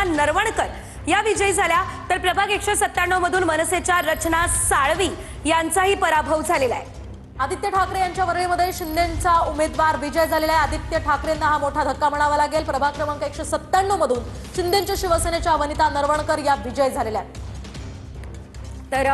नरवणकर या विजयी झाल्या, तर प्रभाग 197 मधून मनसेच्या रचना साळवी यांचाही पराभव झालेला आहे। आदित्य ठाकरे यांच्या वरळीमध्ये शिंदेंचा उमेदवार विजय झालेला आहे। आदित्य ठाकरेंना हा मोठा धक्का म्हणावा लागेल। प्रभाग क्रमांक 197 मधून शिंदेंच्या शिवसेनेच्या वनिता नरवणकर या विजय झालेल्या आहेत। तर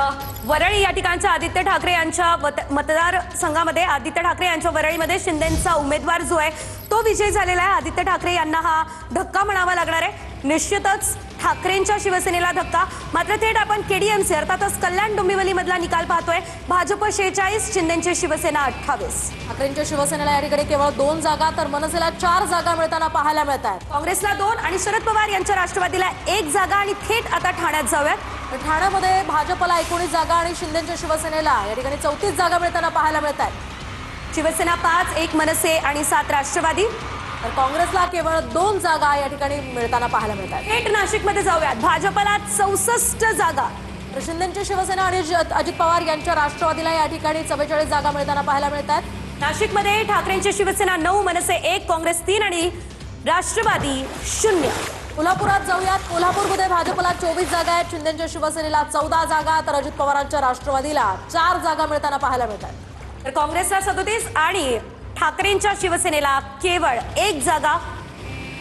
वरळी या ठिकाणच्या आदित्य ठाकरे यांच्या मतदारसंघामध्ये आदित्य ठाकरे यांच्या वरळीमध्ये शिंदेंचा उमेदवार जो आहे तो विजय झालेला आहे। आदित्य ठाकरे यांना हा धक्का म्हणावा लागणार आहे। निश्चितच ठाकरेंच्या शिवसेनेला धक्का। मात्र थेट आपण केडीएमसी अर्थातच कल्याण डोंबिवली मधला निकाल पाहतोय। भाजप 46, शिंदेंची शिवसेना 28। ठाकरेंच्या शिवसेनेला या ठिकाणी केवळ 2 जागा तर मनसेला 4 जागा मिळताना पाहायला मिळत आहेत। काँग्रेसला 2 आणि शरद पवार यांच्या राष्ट्रवादीला 1 जागा। आणि थेट आता ठाण्यात जाऊयात। ठाण्यामध्ये भाजपला 19 जागा आणि शिंदेंच्या शिवसेनेला या ठिकाणी 34 जागा मिळताना पाहायला मिळत आहेत। शिवसेना 5, 1 मनसे आणि 7 राष्ट्रवादी। तर काँग्रेसला केवळ 2 जागा या ठिकाणी मिळताना पाहायला मिळत आहेत। थेट नाशिकमध्ये जाऊयात। भाजपला 64 जागा, तर शिंदेंची शिवसेना आणि अजित पवार यांच्या राष्ट्रवादीला या ठिकाणी 44 जागा मिळताना पाहायला मिळतात। नाशिकमध्ये ठाकरेंची शिवसेना 9, मनसे 1, काँग्रेस 3 आणि राष्ट्रवादी 0। कोल्हापुरात जाऊयात। कोल्हापूरमध्ये भाजपला 24 जागा आहेत, शिंदेंच्या शिवसेनेला 14 जागा तर अजित पवारांच्या राष्ट्रवादीला 4 जागा मिळताना पाहायला मिळतात। तर काँग्रेसला 37 आणि ठाकरेंच्या शिवसेनेला केवळ 1 जागा।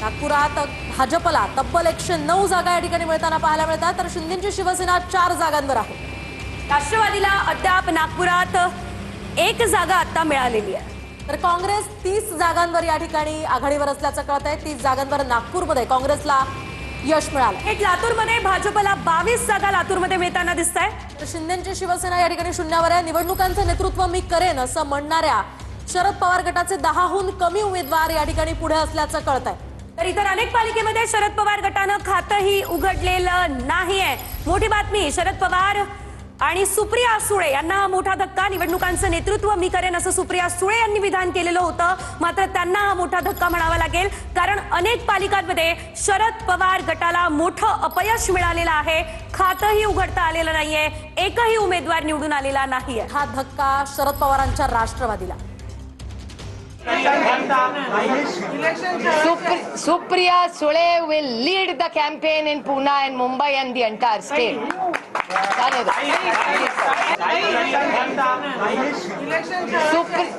नागपुरात भाजपला तब्बल 109 जागा या ठिकाणी मिळताना पाहायला मिळतात, तर शिंदेंची शिवसेना 4 जागांवर आहे। राष्ट्रवादीला अद्याप नागपुरात 1 जागा आता मिळालेली आहे। तर काँग्रेस 30 जागांवर या ठिकाणी आघाडीवर असल्याचं कळत आहे। 30 जागांवर नागपूरमध्ये काँग्रेसला यश मिळालं। थेट लातूरमध्ये भाजपला 22 जागा लातूरमध्ये मिळताना दिसत आहे। तर शिंदेंची शिवसेना या ठिकाणी शून्यावर आहे। निवडणुकांचं नेतृत्व मी करेन असं म्हणणाऱ्या शरद पवार गटाचे 10हून कमी उमेदवार या ठिकाणी पुढे असल्याचं कळत आहे। तर इतर अनेक पालिकेमध्ये शरद पवार गटानं खातंही उघडलेलं नाहीये। मोठी बातमी, शरद पवार आणि सुप्रिया सुळे यांना मोठा धक्का। निवडणुकांचं नेतृत्व मी करेन असं सुप्रिया सुळे यांनी विधान केलेलं होतं, मात्र त्यांना हा मोठा धक्का म्हणावा लागेल। कारण अनेक पालिकांमध्ये शरद पवार गटाला मोठं अपयश मिळालेलं आहे। खातंही उघडता आलेलं नाहीये, एकही उमेदवार निवडून आलेला नाहीये। हा धक्का शरद पवारांच्या राष्ट्रवादीला। Supriya Sule will lead the campaign in Pune and Mumbai and the entire state.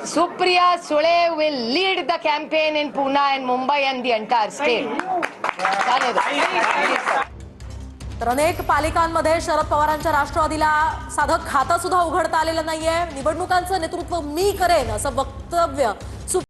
Supriya Sule will lead the campaign in Pune and Mumbai and the entire state. तर अनेक पालिकांमध्ये शरद पवारांच्या राष्ट्रवादीला साधं खातं सुद्धा उघडता आलेलं नाहीये। निवडणुकांचं नेतृत्व मी करेन असं वक्तव्य